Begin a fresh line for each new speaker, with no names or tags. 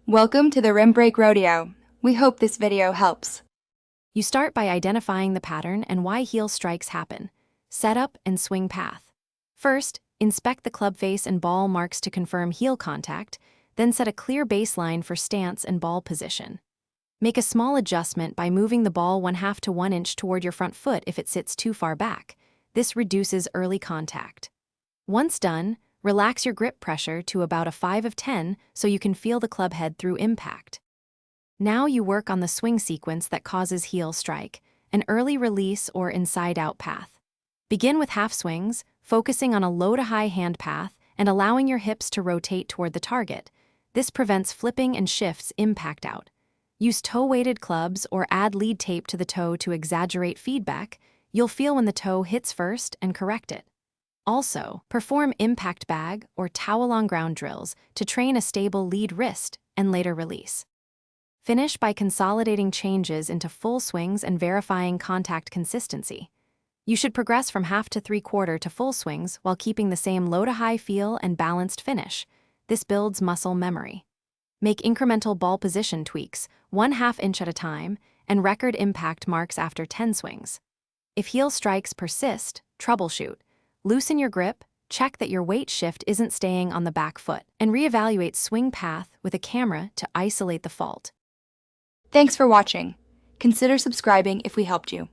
Welcome to the Rim Break Rodeo. We hope this video helps.
You start by identifying the pattern and why heel strikes happen. Setup and swing path. First, inspect the club face and ball marks to confirm heel contact, then set a clear baseline for stance and ball position. Make a small adjustment by moving the ball 1/2 to 1 inch toward your front foot if it sits too far back. This reduces early contact. Once done, relax your grip pressure to about a 5 of 10 so you can feel the club head through impact. Now you work on the swing sequence that causes heel strike, an early release or inside-out path. Begin with half swings, focusing on a low-to-high hand path and allowing your hips to rotate toward the target. This prevents flipping and shifts impact out. Use toe-weighted clubs or add lead tape to the toe to exaggerate feedback. You'll feel when the toe hits first and correct it. Also, perform impact bag or towel-on-ground drills to train a stable lead wrist and later release. Finish by consolidating changes into full swings and verifying contact consistency. You should progress from half to 3/4 to full swings while keeping the same low-to-high feel and balanced finish. This builds muscle memory. Make incremental ball position tweaks, 1/2 inch at a time, and record impact marks after 10 swings. If heel strikes persist, troubleshoot. Loosen your grip, check that your weight shift isn't staying on the back foot, and reevaluate swing path with a camera to isolate the fault.
Thanks for watching. Consider subscribing if we helped you.